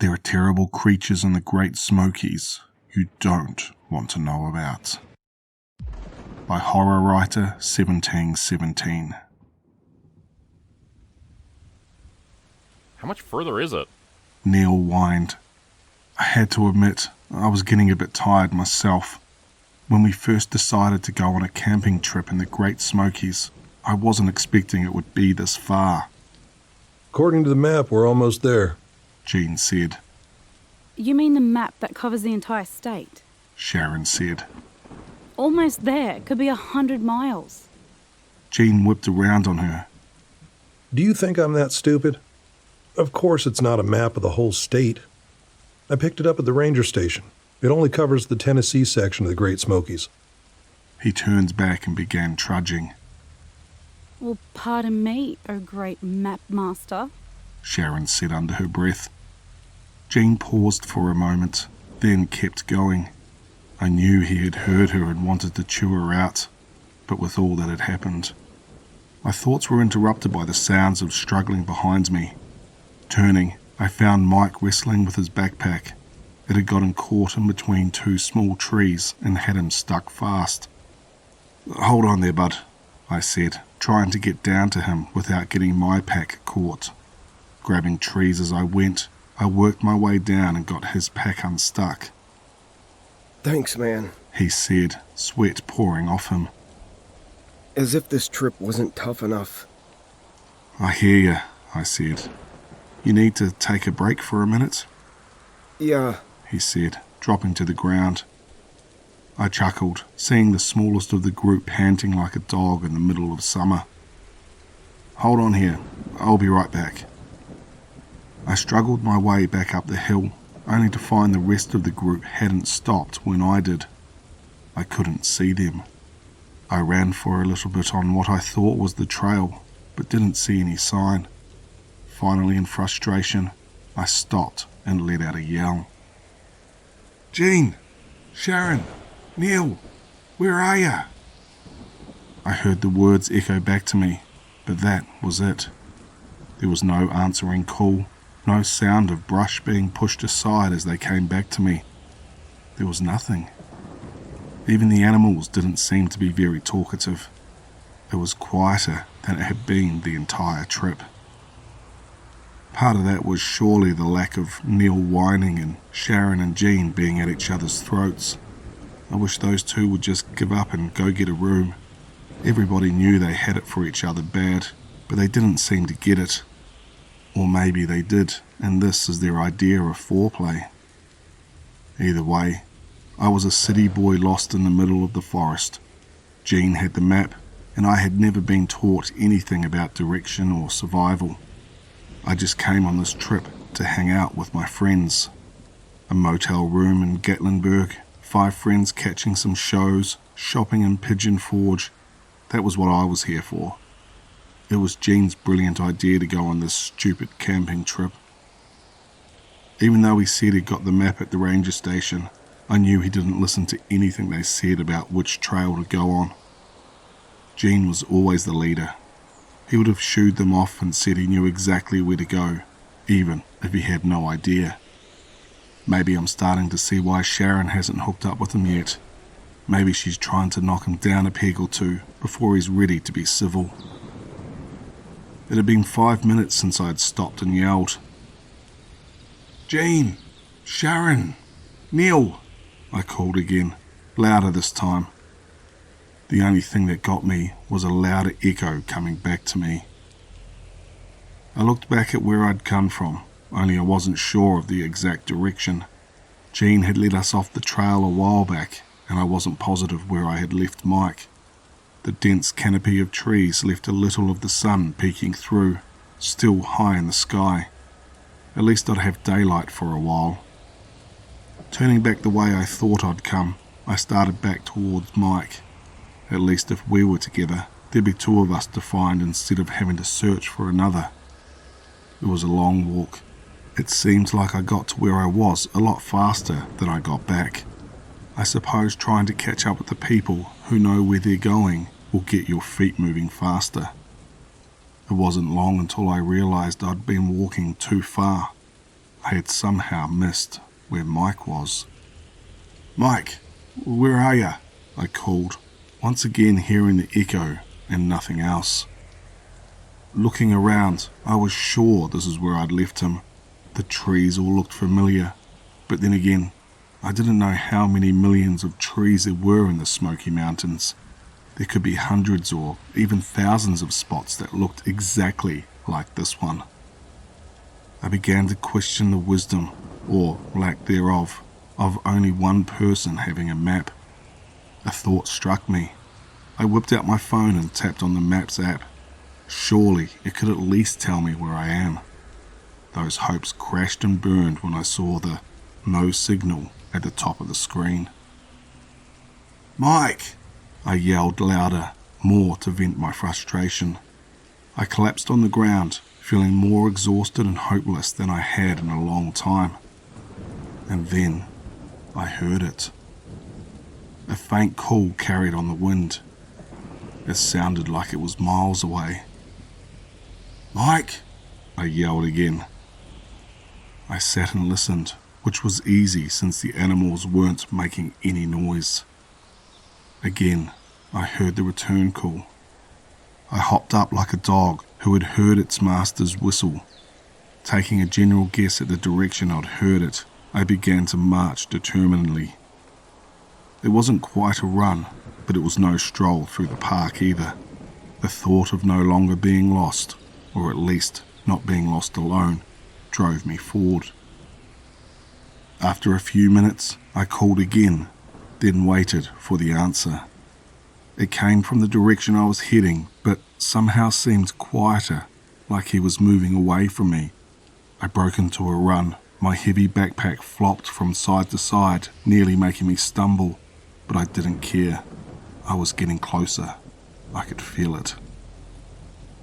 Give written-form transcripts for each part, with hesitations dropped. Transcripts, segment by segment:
There are terrible creatures in the Great Smokies you don't want to know about. By horror writer 1717. How much further is it? Neil whined. I had to admit, I was getting a bit tired myself. When we first decided to go on a camping trip in the Great Smokies, I wasn't expecting it would be this far. According to the map, we're almost there, Jean said. You mean the map that covers the entire state? Sharon said. Almost there. Could be 100 miles. Jean whipped around on her. Do you think I'm that stupid? Of course it's not a map of the whole state. I picked it up at the ranger station. It only covers the Tennessee section of the Great Smokies. He turned back and began trudging. Well, pardon me, oh great map master, Sharon said under her breath. Jean paused for a moment, then kept going. I knew he had heard her and wanted to chew her out, but with all that had happened, my thoughts were interrupted by the sounds of struggling behind me. Turning, I found Mike wrestling with his backpack. It had gotten caught in between two small trees and had him stuck fast. "Hold on there, bud," I said, trying to get down to him without getting my pack caught. Grabbing trees as I went, I worked my way down and got his pack unstuck. "Thanks, man," he said, sweat pouring off him. "As if this trip wasn't tough enough." "I hear you," I said. "You need to take a break for a minute?" "Yeah," he said, dropping to the ground. I chuckled, seeing the smallest of the group panting like a dog in the middle of summer. "Hold on here, I'll be right back." I struggled my way back up the hill, only to find the rest of the group hadn't stopped when I did. I couldn't see them. I ran for a little bit on what I thought was the trail, but didn't see any sign. Finally, in frustration, I stopped and let out a yell. "Jean! Sharon! Neil! Where are ya?" I heard the words echo back to me, but that was it. There was no answering call, no sound of brush being pushed aside as they came back to me. There was nothing. Even the animals didn't seem to be very talkative. It was quieter than it had been the entire trip. Part of that was surely the lack of Neil whining and Sharon and Jean being at each other's throats. I wish those two would just give up and go get a room. Everybody knew they had it for each other bad, but they didn't seem to get it. Or maybe they did, and this is their idea of foreplay. Either way, I was a city boy lost in the middle of the forest. Jean had the map, and I had never been taught anything about direction or survival. I just came on this trip to hang out with my friends. A motel room in Gatlinburg, 5 friends catching some shows, shopping in Pigeon Forge. That was what I was here for. It was Jean's brilliant idea to go on this stupid camping trip. Even though he said he got the map at the ranger station, I knew he didn't listen to anything they said about which trail to go on. Jean was always the leader. He would have shooed them off and said he knew exactly where to go, even if he had no idea. Maybe I'm starting to see why Sharon hasn't hooked up with him yet. Maybe she's trying to knock him down a peg or two before he's ready to be civil. It had been 5 minutes since I had stopped and yelled. "Jean! Sharon! Neil!" I called again, louder this time. The only thing that got me was a louder echo coming back to me. I looked back at where I'd come from, only I wasn't sure of the exact direction. Jean had led us off the trail a while back, and I wasn't positive where I had left Mike. The dense canopy of trees left a little of the sun peeking through, still high in the sky. At least I'd have daylight for a while. Turning back the way I thought I'd come, I started back towards Mike. At least if we were together, there'd be 2 of us to find instead of having to search for another. It was a long walk. It seemed like I got to where I was a lot faster than I got back. I suppose trying to catch up with the people who know where they're going will get your feet moving faster. It wasn't long until I realized I'd been walking too far. I had somehow missed where Mike was. "Mike, where are ya?" I called, once again hearing the echo and nothing else. Looking around, I was sure this is where I'd left him. The trees all looked familiar, but then again, I didn't know how many millions of trees there were in the Smoky Mountains. There could be hundreds or even thousands of spots that looked exactly like this one. I began to question the wisdom, or lack thereof, of only one person having a map. A thought struck me. I whipped out my phone and tapped on the Maps app. Surely it could at least tell me where I am. Those hopes crashed and burned when I saw the no signal at the top of the screen. "Mike!" I yelled louder, more to vent my frustration. I collapsed on the ground, feeling more exhausted and hopeless than I had in a long time. And then I heard it. A faint call carried on the wind. It sounded like it was miles away. "Mike!" I yelled again. I sat and listened, which was easy since the animals weren't making any noise. Again, I heard the return call. I hopped up like a dog who had heard its master's whistle. Taking a general guess at the direction I'd heard it, I began to march determinedly. It wasn't quite a run, but it was no stroll through the park either. The thought of no longer being lost, or at least not being lost alone, drove me forward. After a few minutes, I called again, then waited for the answer. It came from the direction I was heading, but somehow seemed quieter, like he was moving away from me. I broke into a run. My heavy backpack flopped from side to side, nearly making me stumble, but I didn't care. I was getting closer. I could feel it.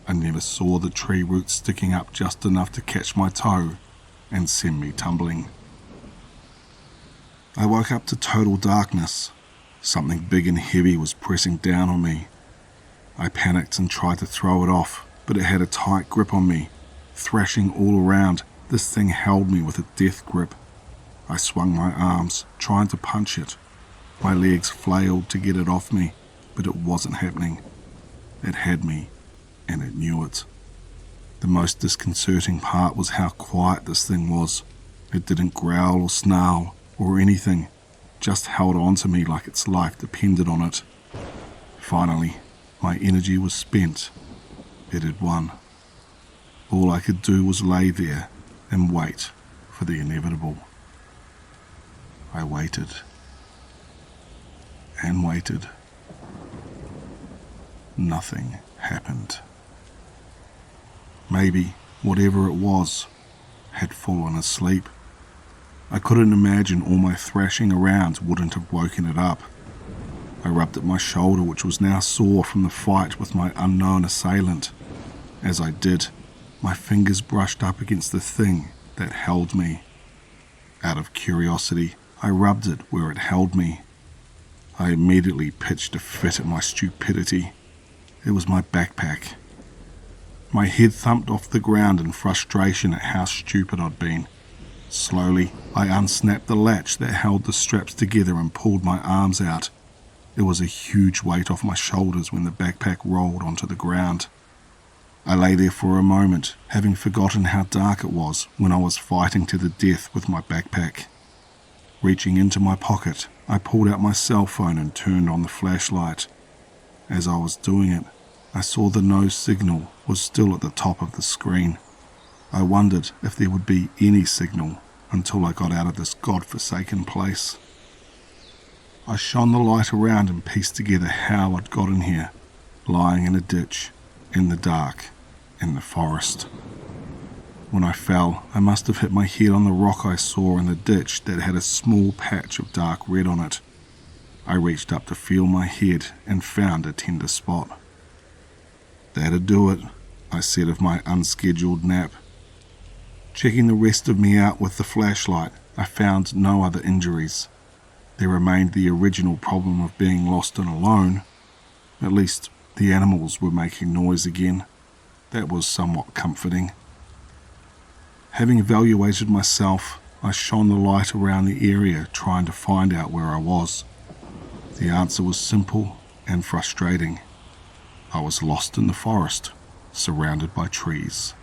I never saw the tree roots sticking up just enough to catch my toe and send me tumbling. I woke up to total darkness. Something big and heavy was pressing down on me. I panicked and tried to throw it off, but it had a tight grip on me. Thrashing all around, this thing held me with a death grip. I swung my arms, trying to punch it. My legs flailed to get it off me, but it wasn't happening. It had me, and it knew it. The most disconcerting part was how quiet this thing was. It didn't growl or snarl or anything, just held on to me like its life depended on it. Finally, my energy was spent. It had won. All I could do was lay there and wait for the inevitable. I waited and waited. Nothing happened. Maybe whatever it was had fallen asleep. I couldn't imagine all my thrashing around wouldn't have woken it up. I rubbed at my shoulder, which was now sore from the fight with my unknown assailant. As I did, my fingers brushed up against the thing that held me. Out of curiosity, I rubbed it where it held me. I immediately pitched a fit at my stupidity. It was my backpack. My head thumped off the ground in frustration at how stupid I'd been. Slowly, I unsnapped the latch that held the straps together and pulled my arms out. It was a huge weight off my shoulders when the backpack rolled onto the ground. I lay there for a moment, having forgotten how dark it was when I was fighting to the death with my backpack. Reaching into my pocket, I pulled out my cell phone and turned on the flashlight. As I was doing it, I saw the no signal was still at the top of the screen. I wondered if there would be any signal until I got out of this godforsaken place. I shone the light around and pieced together how I'd got in here, lying in a ditch, in the dark, in the forest. When I fell, I must have hit my head on the rock I saw in the ditch that had a small patch of dark red on it. I reached up to feel my head and found a tender spot. "That'd do it," I said of my unscheduled nap. Checking the rest of me out with the flashlight, I found no other injuries. There remained the original problem of being lost and alone. At least the animals were making noise again. That was somewhat comforting. Having evaluated myself, I shone the light around the area trying to find out where I was. The answer was simple and frustrating. I was lost in the forest, surrounded by trees.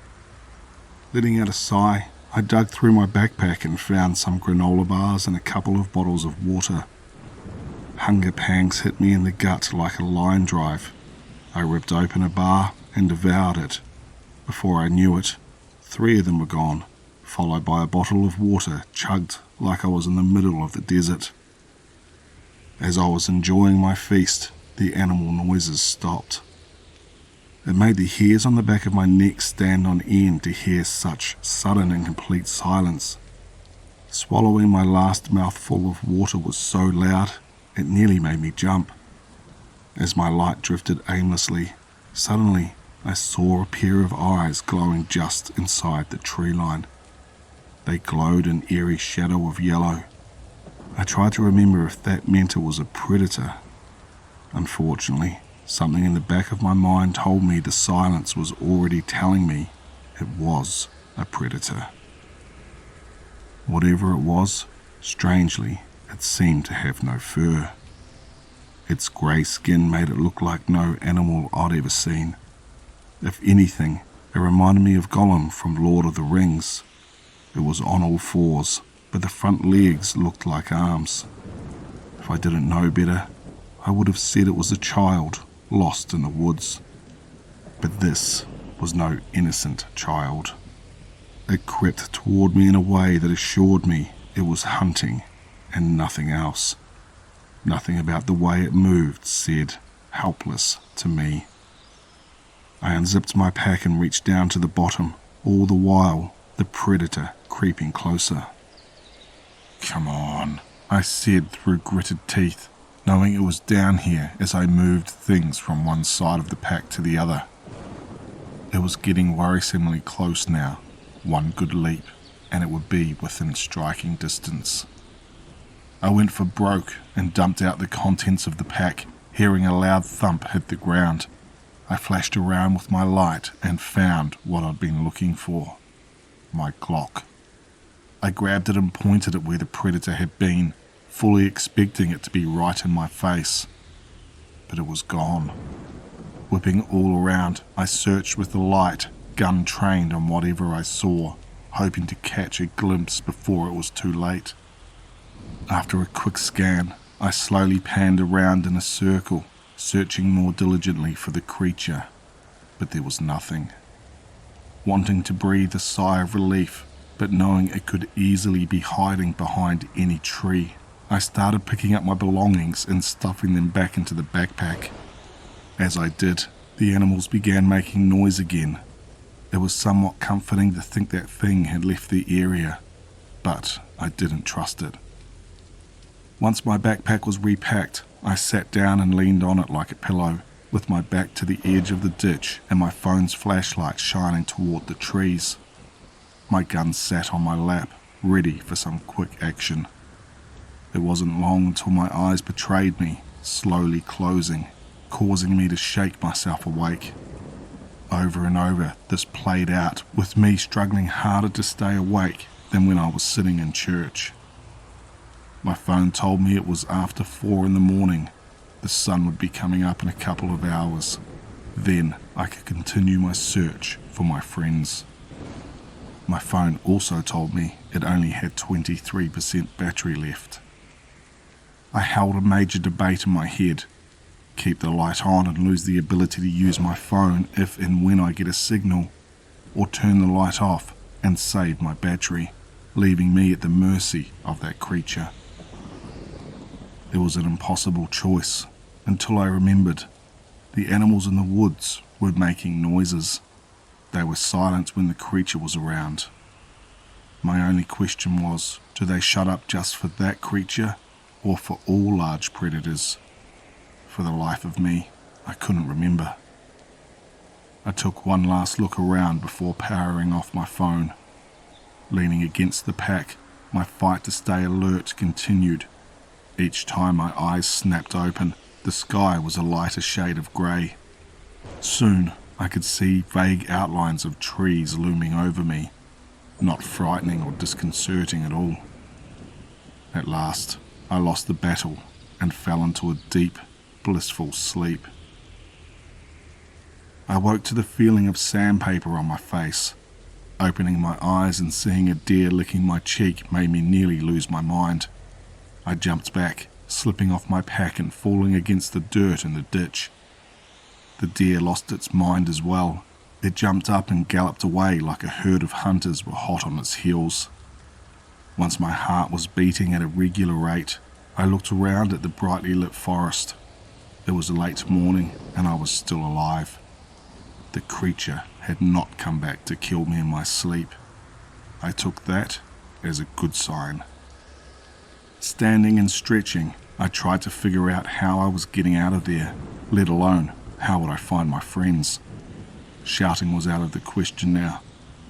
Letting out a sigh, I dug through my backpack and found some granola bars and a couple of bottles of water. Hunger pangs hit me in the gut like a line drive. I ripped open a bar and devoured it. Before I knew it, 3 of them were gone, followed by a bottle of water chugged like I was in the middle of the desert. As I was enjoying my feast, the animal noises stopped. It made the hairs on the back of my neck stand on end to hear such sudden and complete silence. Swallowing my last mouthful of water was so loud, it nearly made me jump. As my light drifted aimlessly, suddenly I saw a pair of eyes glowing just inside the tree line. They glowed an eerie shadow of yellow. I tried to remember if that meant it was a predator. Unfortunately, something in the back of my mind told me the silence was already telling me it was a predator. Whatever it was, strangely, it seemed to have no fur. Its grey skin made it look like no animal I'd ever seen. If anything, it reminded me of Gollum from Lord of the Rings. It was on all fours, but the front legs looked like arms. If I didn't know better, I would have said it was a child lost in the woods. But this was no innocent child. It crept toward me in a way that assured me it was hunting and nothing else. Nothing about the way it moved said helpless to me. I unzipped my pack and reached down to the bottom, all the while the predator creeping closer. "Come on," I said through gritted teeth, knowing it was down here as I moved things from one side of the pack to the other. It was getting worrisomely close now. One good leap, and it would be within striking distance. I went for broke and dumped out the contents of the pack, hearing a loud thump hit the ground. I flashed around with my light and found what I'd been looking for. My Glock. I grabbed it and pointed at where the predator had been, fully expecting it to be right in my face. But it was gone. Whipping all around, I searched with the light, gun trained on whatever I saw, hoping to catch a glimpse before it was too late. After a quick scan, I slowly panned around in a circle, searching more diligently for the creature, but there was nothing. Wanting to breathe a sigh of relief, but knowing it could easily be hiding behind any tree, I started picking up my belongings and stuffing them back into the backpack. As I did, the animals began making noise again. It was somewhat comforting to think that thing had left the area, but I didn't trust it. Once my backpack was repacked, I sat down and leaned on it like a pillow, with my back to the edge of the ditch and my phone's flashlight shining toward the trees. My gun sat on my lap, ready for some quick action. It wasn't long until my eyes betrayed me, slowly closing, causing me to shake myself awake. Over and over, this played out, with me struggling harder to stay awake than when I was sitting in church. My phone told me it was after 4 in the morning. The sun would be coming up in a couple of hours. Then I could continue my search for my friends. My phone also told me it only had 23% battery left. I held a major debate in my head. Keep the light on and lose the ability to use my phone if and when I get a signal, or turn the light off and save my battery, leaving me at the mercy of that creature. It was an impossible choice, until I remembered. The animals in the woods were making noises. They were silent when the creature was around. My only question was, do they shut up just for that creature, or for all large predators? For the life of me, I couldn't remember. I took one last look around before powering off my phone. Leaning against the pack, my fight to stay alert continued. Each time my eyes snapped open, the sky was a lighter shade of grey. Soon, I could see vague outlines of trees looming over me. not frightening or disconcerting at all. At last, I lost the battle and fell into a deep, blissful sleep. I woke to the feeling of sandpaper on my face. Opening my eyes and seeing a deer licking my cheek made me nearly lose my mind. I jumped back, slipping off my pack and falling against the dirt in the ditch. The deer lost its mind as well. It jumped up and galloped away like a herd of hunters were hot on its heels. Once my heart was beating at a regular rate, I looked around at the brightly lit forest. It was late morning and I was still alive. The creature had not come back to kill me in my sleep. I took that as a good sign. Standing and stretching, I tried to figure out how I was getting out of there, let alone how would I find my friends. Shouting was out of the question now.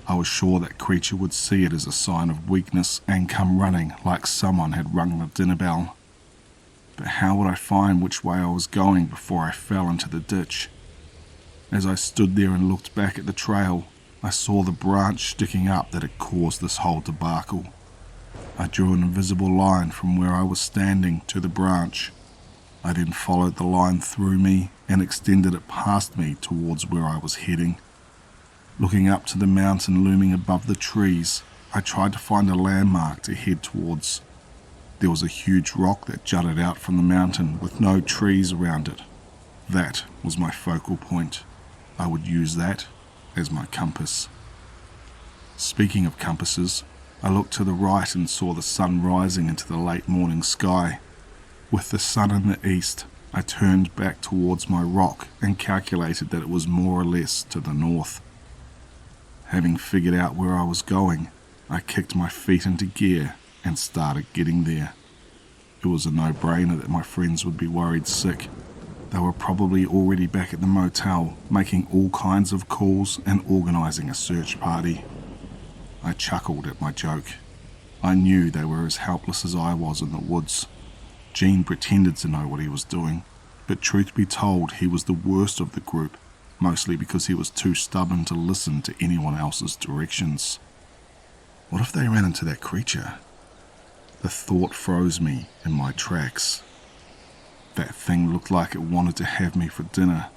I was sure that creature would see it as a sign of weakness and come running like someone had rung the dinner bell. But how would I find which way I was going before I fell into the ditch? As I stood there and looked back at the trail, I saw the branch sticking up that had caused this whole debacle. I drew an invisible line from where I was standing to the branch. I then followed the line through me and extended it past me towards where I was heading. Looking up to the mountain looming above the trees, I tried to find a landmark to head towards. There was a huge rock that jutted out from the mountain with no trees around it. That was my focal point. I would use that as my compass. Speaking of compasses, I looked to the right and saw the sun rising into the late morning sky. With the sun in the east, I turned back towards my rock and calculated that it was more or less to the north. Having figured out where I was going, I kicked my feet into gear and started getting there. It was a no-brainer that my friends would be worried sick. They were probably already back at the motel, making all kinds of calls and organising a search party. I chuckled at my joke. I knew they were as helpless as I was in the woods. Gene pretended to know what he was doing, but truth be told, he was the worst of the group, mostly because he was too stubborn to listen to anyone else's directions. What if they ran into that creature? The thought froze me in my tracks. That thing looked like it wanted to have me for dinner.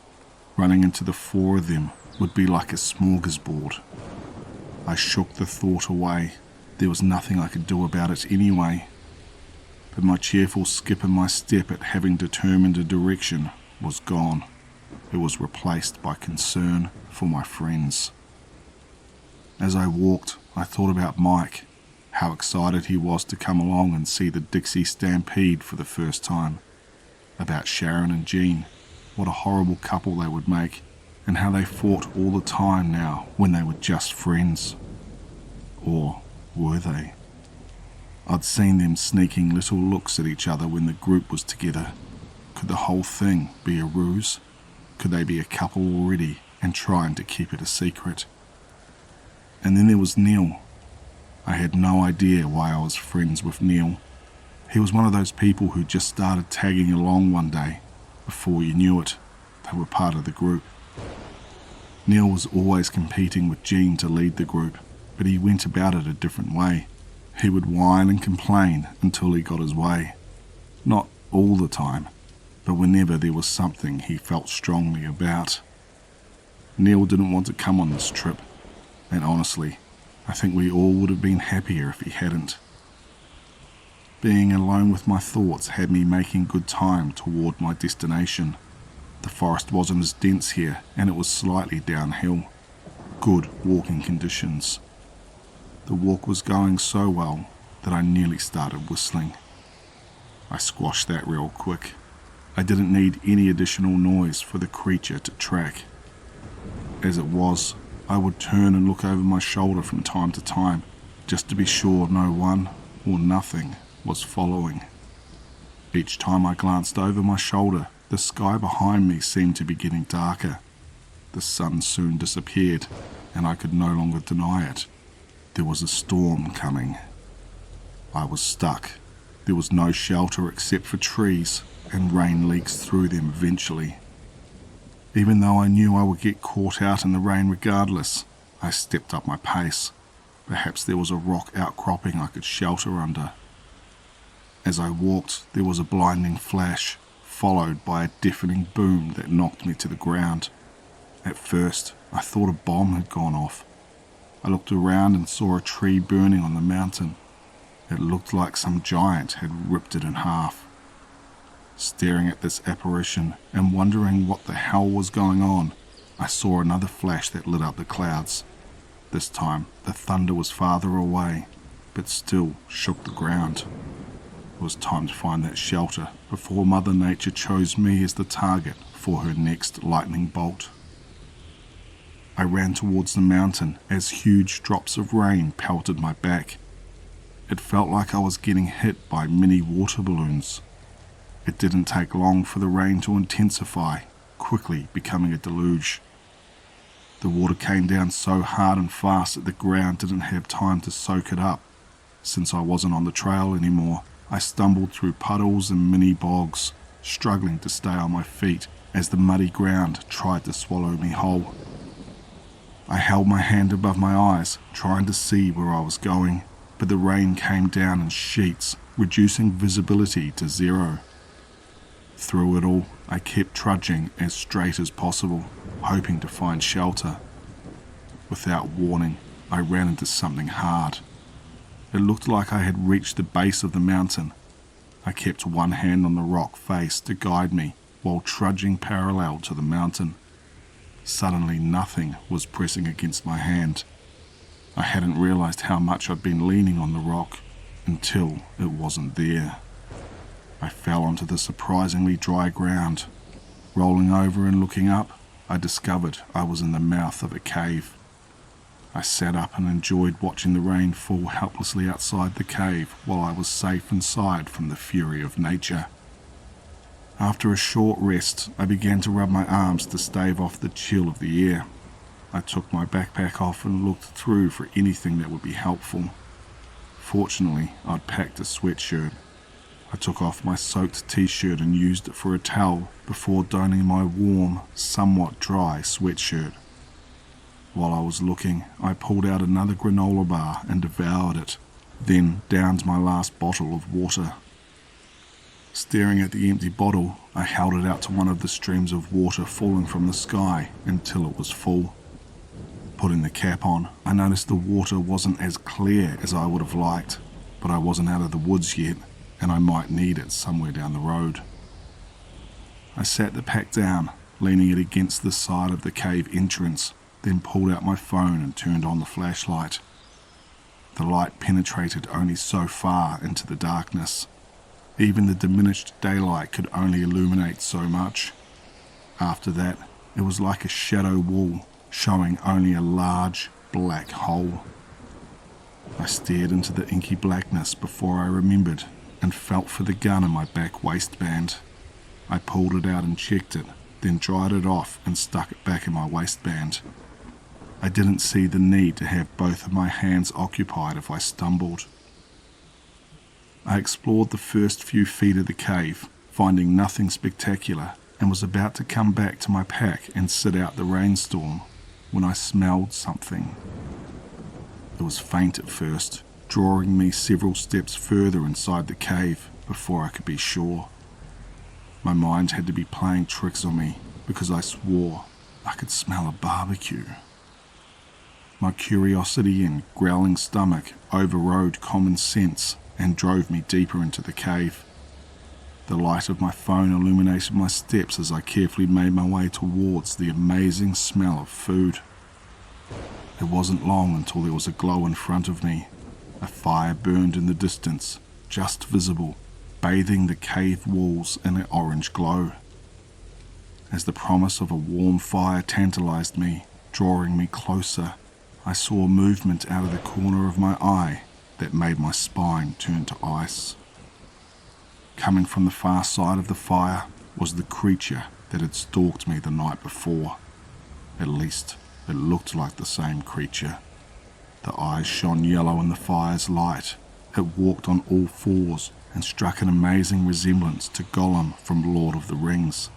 Running into the four of them would be like a smorgasbord. I shook the thought away. There was nothing I could do about it anyway. But my cheerful skip and my step at having determined a direction was gone. It was replaced by concern for my friends. As I walked, I thought about Mike, how excited he was to come along and see the Dixie Stampede for the first time. About Sharon and Jean, what a horrible couple they would make, and how they fought all the time now when they were just friends. Or were they? I'd seen them sneaking little looks at each other when the group was together. Could the whole thing be a ruse? Could they be a couple already and trying to keep it a secret? And then there was Neil. I had no idea why I was friends with Neil. He was one of those people who just started tagging along one day. Before you knew it, they were part of the group. Neil was always competing with Gene to lead the group, but he went about it a different way. He would whine and complain until he got his way. Not all the time, but whenever there was something he felt strongly about. Neil didn't want to come on this trip, and honestly, I think we all would have been happier if he hadn't. Being alone with my thoughts had me making good time toward my destination. The forest wasn't as dense here, and it was slightly downhill. Good walking conditions. The walk was going so well that I nearly started whistling. I squashed that real quick. I didn't need any additional noise for the creature to track. As it was, I would turn and look over my shoulder from time to time, just to be sure no one or nothing was following. Each time I glanced over my shoulder, the sky behind me seemed to be getting darker. The sun soon disappeared, and I could no longer deny it. There was a storm coming. I was stuck. There was no shelter except for trees, and rain leaks through them eventually. Even though I knew I would get caught out in the rain regardless, I stepped up my pace. Perhaps there was a rock outcropping I could shelter under. As I walked, there was a blinding flash, followed by a deafening boom that knocked me to the ground. At first, I thought a bomb had gone off. I looked around and saw a tree burning on the mountain. It looked like some giant had ripped it in half. Staring at this apparition and wondering what the hell was going on, I saw another flash that lit up the clouds. This time, the thunder was farther away, but still shook the ground. It was time to find that shelter before Mother Nature chose me as the target for her next lightning bolt. I ran towards the mountain as huge drops of rain pelted my back. It felt like I was getting hit by mini water balloons. It didn't take long for the rain to intensify, quickly becoming a deluge. The water came down so hard and fast that the ground didn't have time to soak it up. Since I wasn't on the trail anymore, I stumbled through puddles and mini bogs, struggling to stay on my feet as the muddy ground tried to swallow me whole. I held my hand above my eyes, trying to see where I was going, but the rain came down in sheets, reducing visibility to zero. Through it all, I kept trudging as straight as possible, hoping to find shelter. Without warning, I ran into something hard. It looked like I had reached the base of the mountain. I kept one hand on the rock face to guide me while trudging parallel to the mountain. Suddenly, nothing was pressing against my hand. I hadn't realized how much I'd been leaning on the rock until it wasn't there. I fell onto the surprisingly dry ground. Rolling over and looking up, I discovered I was in the mouth of a cave. I sat up and enjoyed watching the rain fall helplessly outside the cave while I was safe inside from the fury of nature. After a short rest, I began to rub my arms to stave off the chill of the air. I took my backpack off and looked through for anything that would be helpful. Fortunately, I'd packed a sweatshirt. I took off my soaked t-shirt and used it for a towel before donning my warm, somewhat dry sweatshirt. While I was looking, I pulled out another granola bar and devoured it, then downed my last bottle of water. Staring at the empty bottle, I held it out to one of the streams of water falling from the sky until it was full. Putting the cap on, I noticed the water wasn't as clear as I would have liked, but I wasn't out of the woods yet, and I might need it somewhere down the road. I sat the pack down, leaning it against the side of the cave entrance, then pulled out my phone and turned on the flashlight. The light penetrated only so far into the darkness. Even the diminished daylight could only illuminate so much. After that, it was like a shadow wall, showing only a large, black hole. I stared into the inky blackness before I remembered and felt for the gun in my back waistband. I pulled it out and checked it, then dried it off and stuck it back in my waistband. I didn't see the need to have both of my hands occupied if I stumbled. I explored the first few feet of the cave, finding nothing spectacular, and was about to come back to my pack and sit out the rainstorm when I smelled something. It was faint at first, drawing me several steps further inside the cave before I could be sure. My mind had to be playing tricks on me because I swore I could smell a barbecue. My curiosity and growling stomach overrode common sense and drove me deeper into the cave. The light of my phone illuminated my steps as I carefully made my way towards the amazing smell of food. It wasn't long until there was a glow in front of me. A fire burned in the distance, just visible, bathing the cave walls in an orange glow. As the promise of a warm fire tantalized me, drawing me closer, I saw movement out of the corner of my eye that made my spine turn to ice. Coming from the far side of the fire was the creature that had stalked me the night before. At least, it looked like the same creature. The eyes shone yellow in the fire's light. It walked on all fours and struck an amazing resemblance to Gollum from Lord of the Rings.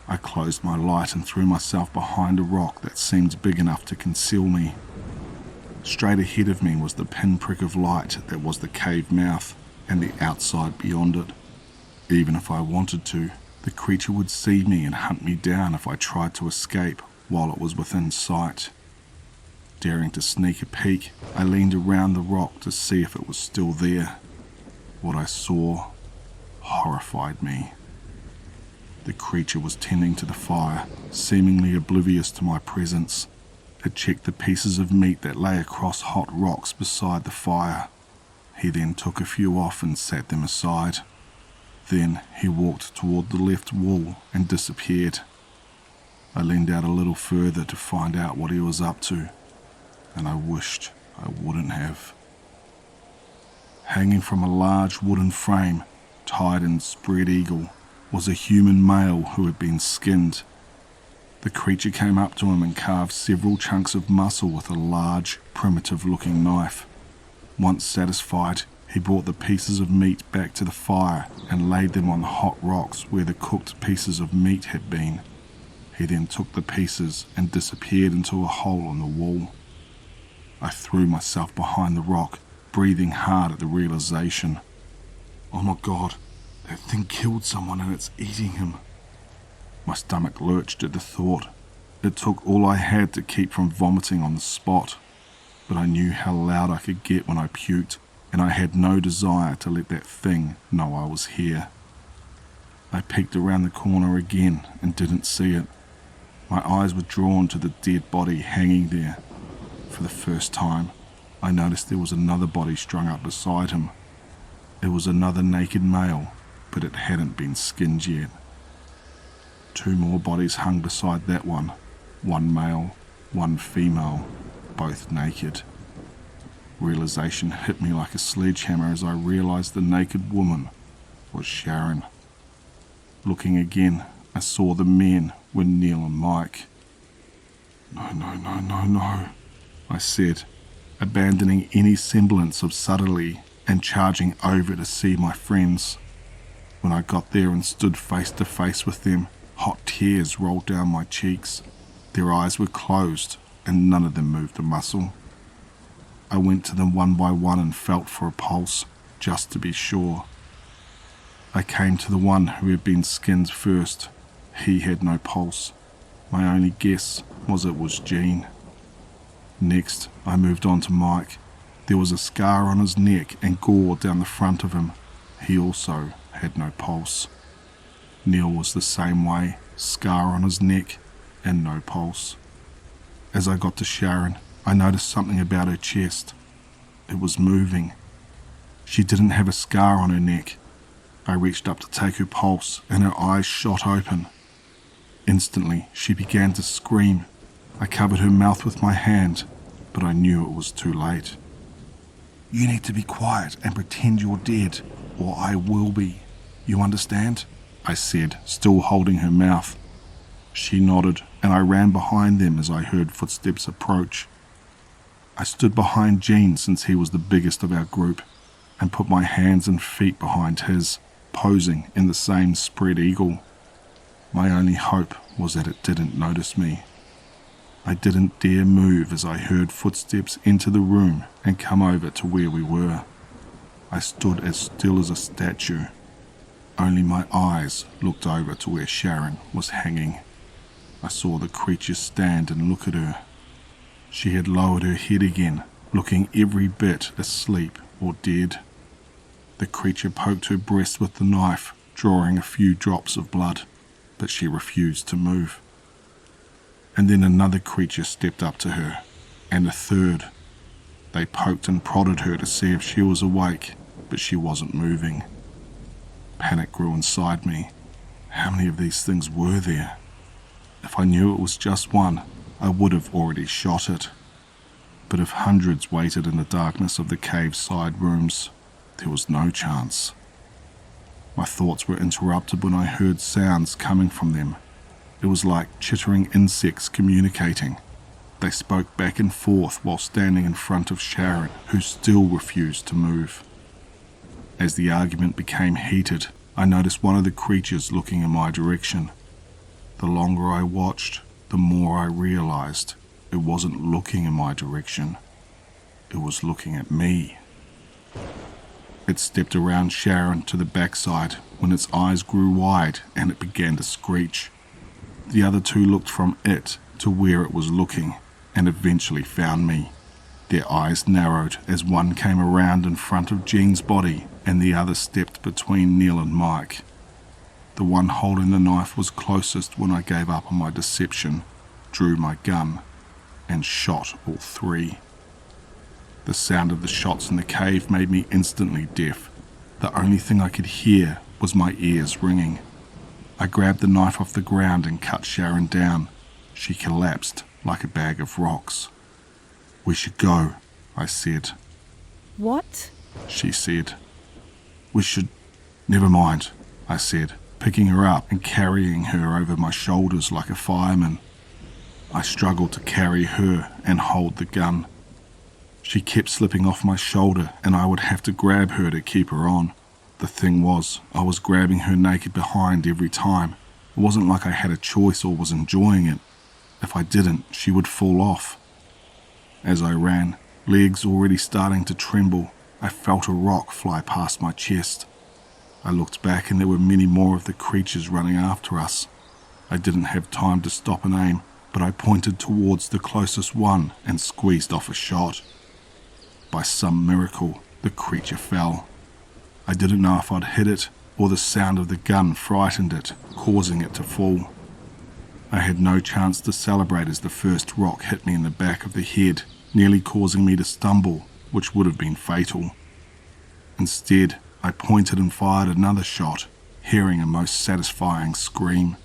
I closed my light and threw myself behind a rock that seemed big enough to conceal me. Straight ahead of me was the pinprick of light that was the cave mouth and the outside beyond it. Even if I wanted to, the creature would see me and hunt me down if I tried to escape while it was within sight. Daring to sneak a peek, I leaned around the rock to see if it was still there. What I saw horrified me. The creature was tending to the fire, seemingly oblivious to my presence. It checked the pieces of meat that lay across hot rocks beside the fire. He then took a few off and set them aside. Then he walked toward the left wall and disappeared. I leaned out a little further to find out what he was up to, and I wished I wouldn't have. Hanging from a large wooden frame, tied in spread eagle, was a human male who had been skinned. The creature came up to him and carved several chunks of muscle with a large, primitive-looking knife. Once satisfied, he brought the pieces of meat back to the fire and laid them on the hot rocks where the cooked pieces of meat had been. He then took the pieces and disappeared into a hole in the wall. I threw myself behind the rock, breathing hard at the realization. Oh my God, that thing killed someone and it's eating him. My stomach lurched at the thought. It took all I had to keep from vomiting on the spot, but I knew how loud I could get when I puked, and I had no desire to let that thing know I was here. I peeked around the corner again and didn't see it. My eyes were drawn to the dead body hanging there. For the first time, I noticed there was another body strung up beside him. It was another naked male, but it hadn't been skinned yet. 2 more bodies hung beside that one male, 1 female, both naked. Realization hit me like a sledgehammer as I realized the naked woman was Sharon. Looking again, I saw the men were Neil and Mike. No, I said, abandoning any semblance of subtlety and charging over to see my friends. When I got there and stood face to face with them, hot tears rolled down my cheeks. Their eyes were closed and none of them moved a muscle. I went to them one by one and felt for a pulse, just to be sure. I came to the one who had been skinned first. He had no pulse. My only guess was it was Jean. Next, I moved on to Mike. There was a scar on his neck and gore down the front of him. He also had no pulse. Neil was the same way, scar on his neck and no pulse. As I got to Sharon, I noticed something about her chest. It was moving. She didn't have a scar on her neck. I reached up to take her pulse and her eyes shot open. Instantly, she began to scream. I covered her mouth with my hand, but I knew it was too late. You need to be quiet and pretend you're dead, or I will be. You understand? I said, still holding her mouth. She nodded, and I ran behind them as I heard footsteps approach. I stood behind Gene since he was the biggest of our group, and put my hands and feet behind his, posing in the same spread eagle. My only hope was that it didn't notice me. I didn't dare move as I heard footsteps enter the room and come over to where we were. I stood as still as a statue. Only my eyes looked over to where Sharon was hanging. I saw the creature stand and look at her. She had lowered her head again, looking every bit asleep or dead. The creature poked her breast with the knife, drawing a few drops of blood, but she refused to move. And then another creature stepped up to her, and a third. They poked and prodded her to see if she was awake, but she wasn't moving. Panic grew inside me. How many of these things were there? If I knew it was just one, I would have already shot it. But if hundreds waited in the darkness of the cave's side rooms, there was no chance. My thoughts were interrupted when I heard sounds coming from them. It was like chittering insects communicating. They spoke back and forth while standing in front of Sharon, who still refused to move. As the argument became heated, I noticed one of the creatures looking in my direction. The longer I watched, the more I realized it wasn't looking in my direction. It was looking at me. It stepped around Sharon to the backside when its eyes grew wide and it began to screech. The other two looked from it to where it was looking and eventually found me. Their eyes narrowed as one came around in front of Jean's body and the other stepped between Neil and Mike. The one holding the knife was closest when I gave up on my deception, drew my gun, and shot all three. The sound of the shots in the cave made me instantly deaf. The only thing I could hear was my ears ringing. I grabbed the knife off the ground and cut Sharon down. She collapsed like a bag of rocks. "We should go," I said. What? She said. "We should..." "Never mind," I said, picking her up and carrying her over my shoulders like a fireman. I struggled to carry her and hold the gun. She kept slipping off my shoulder and I would have to grab her to keep her on. The thing was, I was grabbing her naked behind every time. It wasn't like I had a choice or was enjoying it. If I didn't, she would fall off. As I ran, legs already starting to tremble, I felt a rock fly past my chest. I looked back and there were many more of the creatures running after us. I didn't have time to stop and aim, but I pointed towards the closest one and squeezed off a shot. By some miracle, the creature fell. I didn't know if I'd hit it or the sound of the gun frightened it, causing it to fall. I had no chance to celebrate as the first rock hit me in the back of the head, nearly causing me to stumble, which would have been fatal. Instead, I pointed and fired another shot, hearing a most satisfying scream.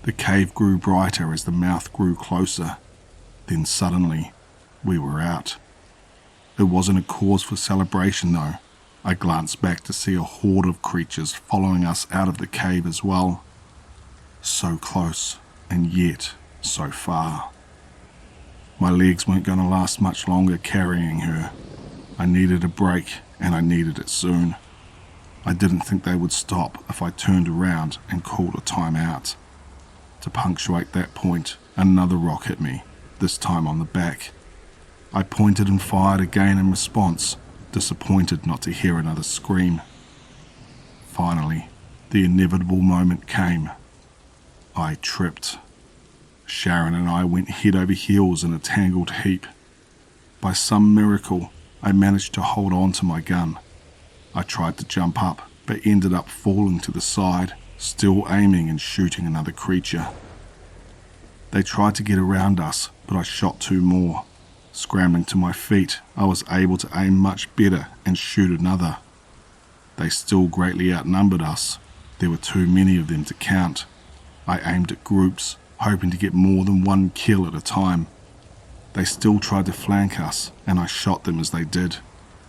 The cave grew brighter as the mouth grew closer. Then suddenly, we were out. It wasn't a cause for celebration though. I glanced back to see a horde of creatures following us out of the cave as well. So close, and yet so far. My legs weren't going to last much longer carrying her. I needed a break, and I needed it soon. I didn't think they would stop if I turned around and called a time out. To punctuate that point, another rock hit me, this time on the back. I pointed and fired again in response, disappointed not to hear another scream. Finally, the inevitable moment came. I tripped. Sharon and I went head over heels in a tangled heap. By some miracle, I managed to hold on to my gun. I tried to jump up, but ended up falling to the side, still aiming and shooting another creature. They tried to get around us, but I shot two more. Scrambling to my feet, I was able to aim much better and shoot another. They still greatly outnumbered us. There were too many of them to count. I aimed at groups, hoping to get more than one kill at a time. They still tried to flank us, and I shot them as they did.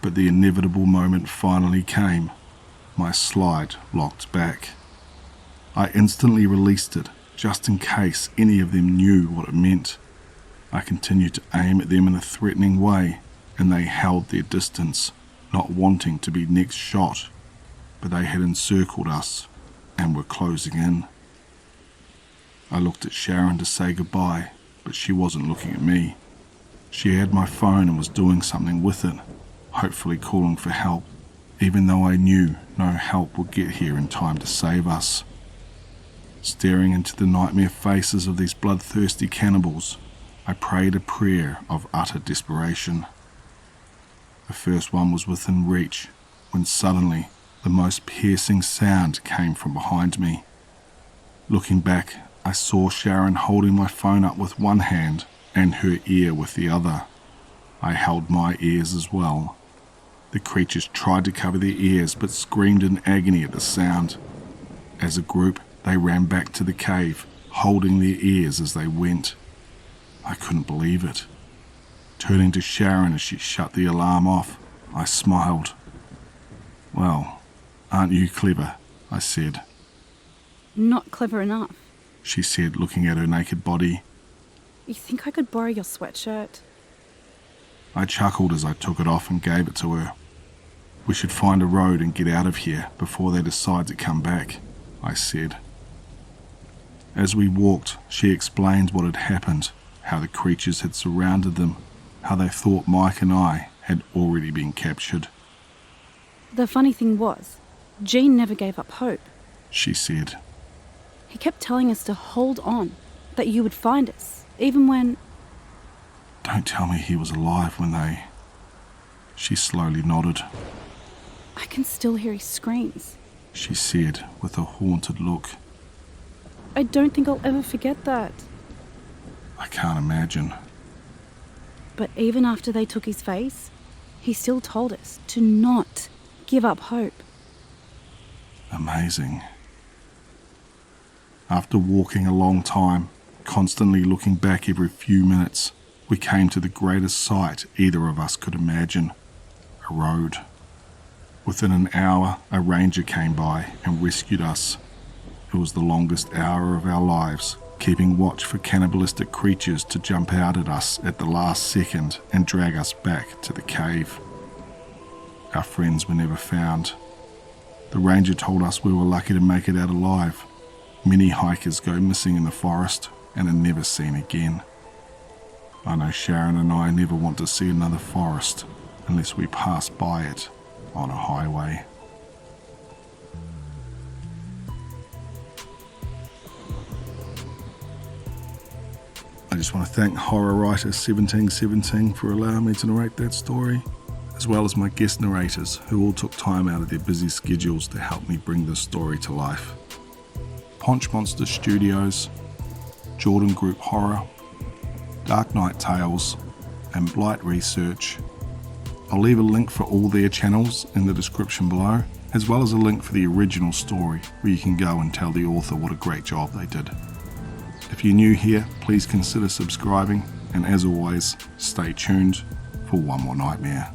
But the inevitable moment finally came. My slide locked back. I instantly released it, just in case any of them knew what it meant. I continued to aim at them in a threatening way, and they held their distance, not wanting to be next shot. But they had encircled us, and were closing in. I looked at Sharon to say goodbye, but she wasn't looking at me. She had my phone and was doing something with it, hopefully calling for help, even though I knew no help would get here in time to save us. Staring into the nightmare faces of these bloodthirsty cannibals, I prayed a prayer of utter desperation. The first one was within reach, when suddenly the most piercing sound came from behind me. Looking back, I saw Sharon holding my phone up with one hand and her ear with the other. I held my ears as well. The creatures tried to cover their ears but screamed in agony at the sound. As a group, they ran back to the cave, holding their ears as they went. I couldn't believe it. Turning to Sharon as she shut the alarm off, I smiled. "Well, aren't you clever?" I said. Not clever enough. She said, looking at her naked body. You think I could borrow your sweatshirt? I chuckled as I took it off and gave it to her. "We should find a road and get out of here before they decide to come back," I said. As we walked, she explained what had happened, how the creatures had surrounded them, how they thought Mike and I had already been captured. The funny thing was, Gene never gave up hope. She said. He kept telling us to hold on, that you would find us, even when... Don't tell me he was alive when they... She slowly nodded. I can still hear his screams. She said with a haunted look. I don't think I'll ever forget that. I can't imagine. But even after they took his face, he still told us to not give up hope. Amazing. After walking a long time, constantly looking back every few minutes, we came to the greatest sight either of us could imagine. A road. Within an hour, a ranger came by and rescued us. It was the longest hour of our lives, keeping watch for cannibalistic creatures to jump out at us at the last second and drag us back to the cave. Our friends were never found. The ranger told us we were lucky to make it out alive. Many hikers go missing in the forest and are never seen again. I know Sharon and I never want to see another forest unless we pass by it on a highway. I just want to thank horror writer 1717 for allowing me to narrate that story, as well as my guest narrators who all took time out of their busy schedules to help me bring this story to life. Ponch Monster Studios, Jordan Group Horror, Dark Knight Tales, and Blight Research. I'll leave a link for all their channels in the description below, as well as a link for the original story where you can go and tell the author what a great job they did. If you're new here, please consider subscribing, and as always, stay tuned for one more nightmare.